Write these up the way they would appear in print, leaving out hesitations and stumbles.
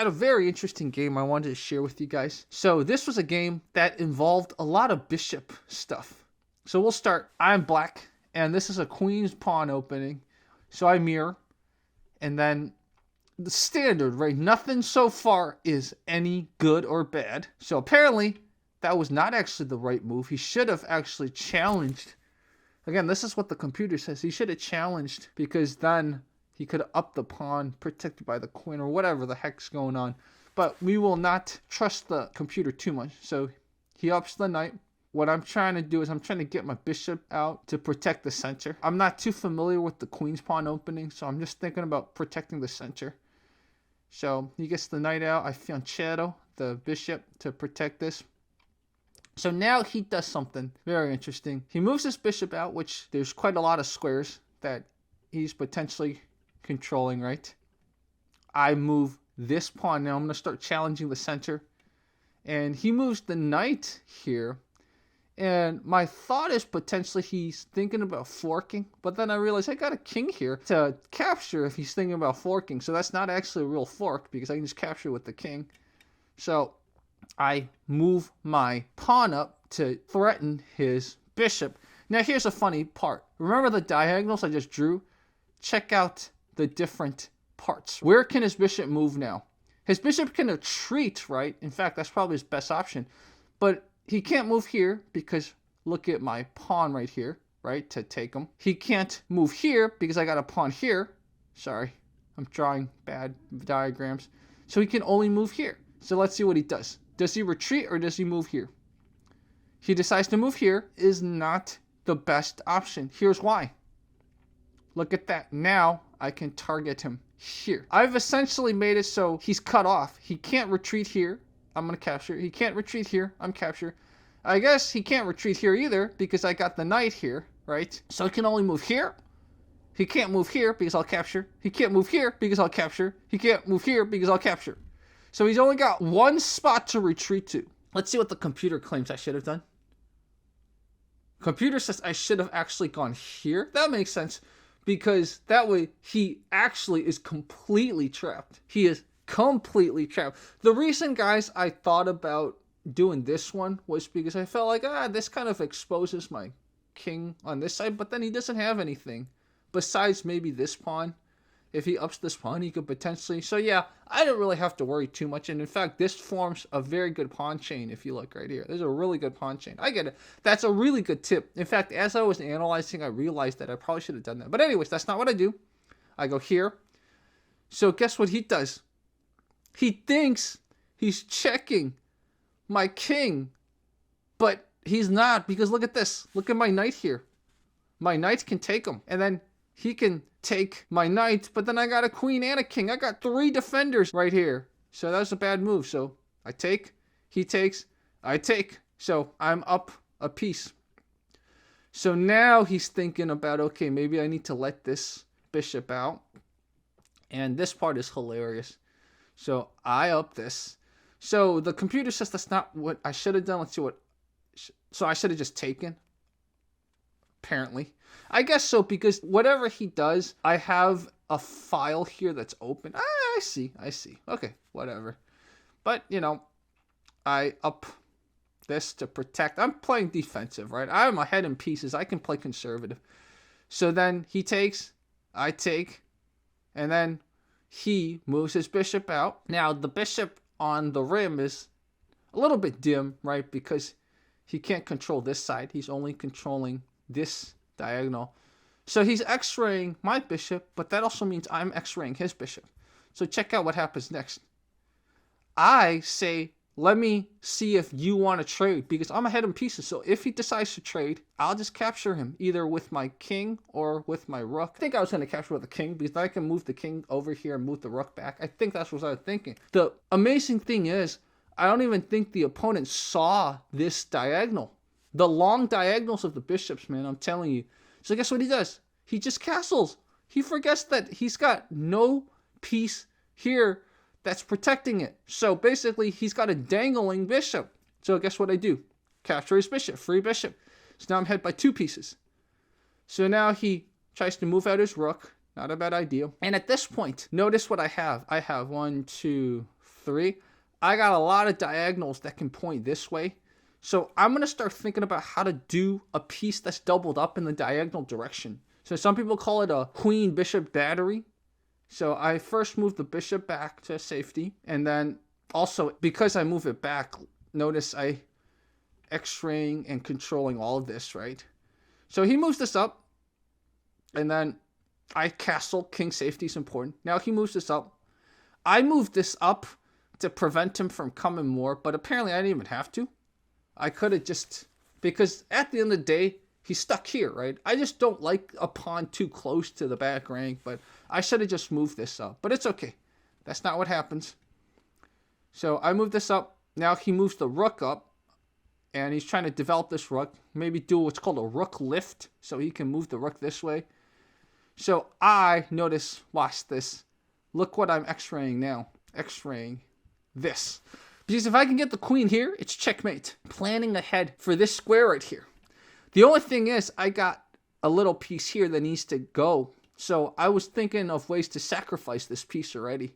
had a very interesting game I wanted to share with you guys. So this was a game that involved a lot of bishop stuff. So we'll start. I'm black, and this is a queen's pawn opening. So I mirror, and then the standard, right? Nothing so far is any good or bad. So apparently that was not actually the right move. He should have actually challenged. Again, this is what the computer says. He should have challenged, because then he could up the pawn protected by the queen or whatever the heck's going on. But we will not trust the computer too much. So he ups the knight. What I'm trying to do is I'm trying to get my bishop out to protect the center. I'm not too familiar with the queen's pawn opening, so I'm just thinking about protecting the center. So he gets the knight out. I fianchetto the bishop to protect this. So now he does something very interesting. He moves his bishop out, which there's quite a lot of squares that he's potentially controlling, right? I move this pawn. Now I'm going to start challenging the center. And he moves the knight here. And my thought is potentially he's thinking about forking. But then I realize I got a king here to capture if he's thinking about forking. So that's not actually a real fork, because I can just capture with the king. So I move my pawn up to threaten his bishop. Now here's a funny part. Remember the diagonals I just drew? Check out the different parts. Where can his bishop move now? His bishop can retreat, right? In fact, that's probably his best option. But he can't move here because look at my pawn right here, right, to take him. He can't move here because I got a pawn here. Sorry, I'm drawing bad diagrams. So he can only move here. So let's see what he does. Does he retreat or does he move here? He decides to move here. Is not the best option. Here's why. Look at that. Now I can target him here. I've essentially made it so he's cut off. He can't retreat here. I'm going to capture. He can't retreat here. I'm capture. I guess he can't retreat here either because I got the knight here, right? So he can only move here. He can't move here because I'll capture. He can't move here because I'll capture. He can't move here because I'll capture. So he's only got one spot to retreat to. Let's see what the computer claims I should have done. Computer says I should have actually gone here. That makes sense. Because that way, he actually is completely trapped. He is completely trapped. The reason, guys, I thought about doing this one was because I felt like, this kind of exposes my king on this side. But then he doesn't have anything besides maybe this pawn. If he ups this pawn, he could potentially. So, yeah, I don't really have to worry too much. And, in fact, this forms a very good pawn chain if you look right here. There's a really good pawn chain. I get it. That's a really good tip. In fact, as I was analyzing, I realized that I probably should have done that. But anyways, that's not what I do. I go here. So, guess what he does? He thinks he's checking my king. But he's not, because look at this. Look at my knight here. My knight can take him. And then he can take my knight, but then I got a queen and a king. I got 3 defenders right here. So that was a bad move. So I take, he takes, I take. So I'm up a piece. So now he's thinking about, okay, maybe I need to let this bishop out. And this part is hilarious. So I up this. So the computer says that's not what I should have done. Let's see what. So I should have just taken. Apparently. I guess so, because whatever he does, I have a file here that's open. I see. Okay, whatever. But, I up this to protect. I'm playing defensive, right? I'm ahead in pieces. I can play conservative. So then he takes, I take, and then he moves his bishop out. Now, the bishop on the rim is a little bit dim, right? Because he can't control this side. He's only controlling this diagonal. So he's x-raying my bishop, but that also means I'm x-raying his bishop. So check out what happens next. I say, let me see if you want to trade, because I'm ahead in pieces. So if he decides to trade, I'll just capture him either with my king or with my rook. I think I was going to capture with the king because I can move the king over here and move the rook back. I think that's what I was thinking. The amazing thing is, I don't even think the opponent saw this diagonal. The long diagonals of the bishops, man, I'm telling you. So guess what he does? He just castles. He forgets that he's got no piece here that's protecting it. So basically, he's got a dangling bishop. So guess what I do? Capture his bishop, free bishop. So now I'm ahead by 2 pieces. So now he tries to move out his rook. Not a bad idea. And at this point, notice what I have. I have 1, 2, 3. I got a lot of diagonals that can point this way. So I'm going to start thinking about how to do a piece that's doubled up in the diagonal direction. So some people call it a queen bishop battery. So I first move the bishop back to safety. And then also, because I move it back, notice I X-raying and controlling all of this, right? So he moves this up. And then I castle. King safety is important. Now he moves this up. I moved this up to prevent him from coming more. But apparently I didn't even have to. I could have just... Because at the end of the day, he's stuck here, right? I just don't like a pawn too close to the back rank, but I should have just moved this up. But it's okay. That's not what happens. So I move this up. Now he moves the rook up, and he's trying to develop this rook. Maybe do what's called a rook lift, so he can move the rook this way. So I notice, watch this. Look what I'm X-raying now. X-raying this. Because if I can get the queen here, it's checkmate. Planning ahead for this square right here. The only thing is, I got a little piece here that needs to go. So I was thinking of ways to sacrifice this piece already.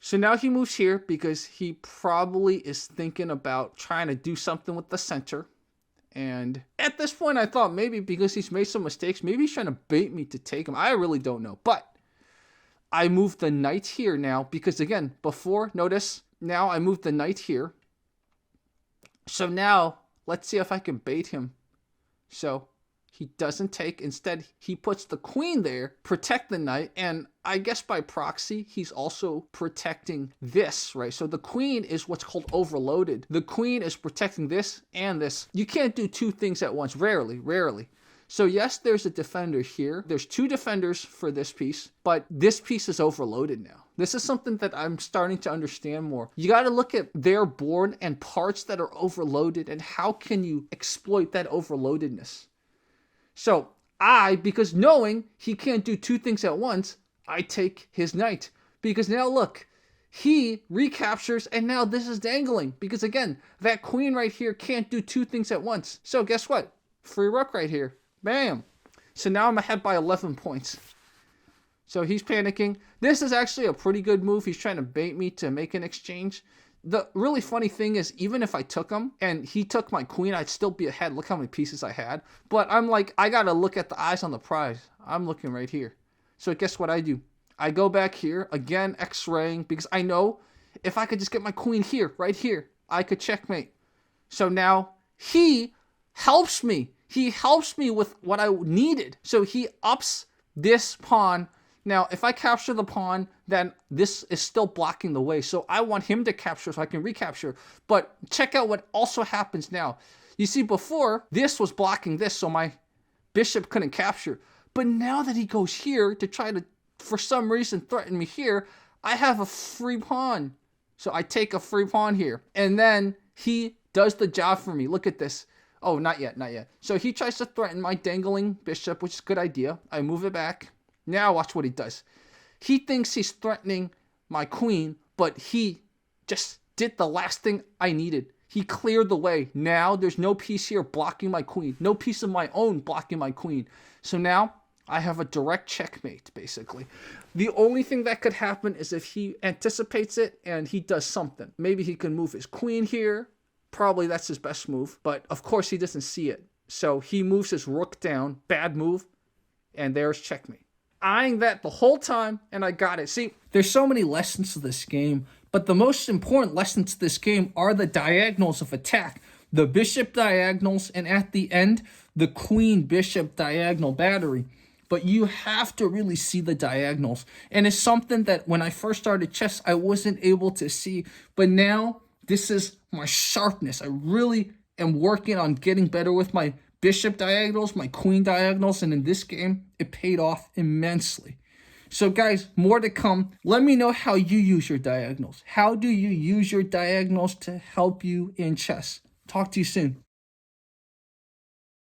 So now he moves here because he probably is thinking about trying to do something with the center. And at this point, I thought maybe because he's made some mistakes, maybe he's trying to bait me to take him. I really don't know. But I moved the knight here now because, again, before, notice, now I moved the knight here. So now, let's see if I can bait him. So he doesn't take. Instead, he puts the queen there, protect the knight. And I guess by proxy, he's also protecting this, right? So the queen is what's called overloaded. The queen is protecting this and this. You can't do two things at once. Rarely. So yes, there's a defender here. There's two defenders for this piece, but this piece is overloaded now. This is something that I'm starting to understand more. You got to look at their board and parts that are overloaded and how can you exploit that overloadedness. So because knowing he can't do two things at once, I take his knight. Because now look, he recaptures and now this is dangling. Because again, that queen right here can't do two things at once. So guess what? Free rook right here. Bam. So now I'm ahead by 11 points. So he's panicking. This is actually a pretty good move. He's trying to bait me to make an exchange. The really funny thing is, even if I took him and he took my queen, I'd still be ahead. Look how many pieces I had. But I'm like, I got to look at the eyes on the prize. I'm looking right here. So guess what I do? I go back here, again, X-raying, because I know if I could just get my queen here, right here, I could checkmate. So now he helps me. He helps me with what I needed. So he ups this pawn. Now, if I capture the pawn, then this is still blocking the way. So I want him to capture so I can recapture. But check out what also happens now. You see, before, this was blocking this, so my bishop couldn't capture. But now that he goes here to try to, for some reason, threaten me here, I have a free pawn. So I take a free pawn here. And then he does the job for me. Look at this. Oh, not yet. So he tries to threaten my dangling bishop, which is a good idea. I move it back. Now watch what he does. He thinks he's threatening my queen, but he just did the last thing I needed. He cleared the way. Now there's no piece here blocking my queen. No piece of my own blocking my queen. So now I have a direct checkmate, basically. The only thing that could happen is if he anticipates it and he does something. Maybe he can move his queen here. Probably that's his best move. But of course he doesn't see it. So he moves his rook down. Bad move. And there's checkmate. Eyeing that the whole time, and I got it. See, there's so many lessons to this game, but the most important lessons to this game are the diagonals of attack. The bishop diagonals, and at the end, the queen-bishop diagonal battery. But you have to really see the diagonals. And it's something that when I first started chess, I wasn't able to see. But now, this is my sharpness. I really am working on getting better with my bishop diagonals, my queen diagonals, and in this game, it paid off immensely. So guys, more to come. Let me know how you use your diagonals. How do you use your diagonals to help you in chess? Talk to you soon.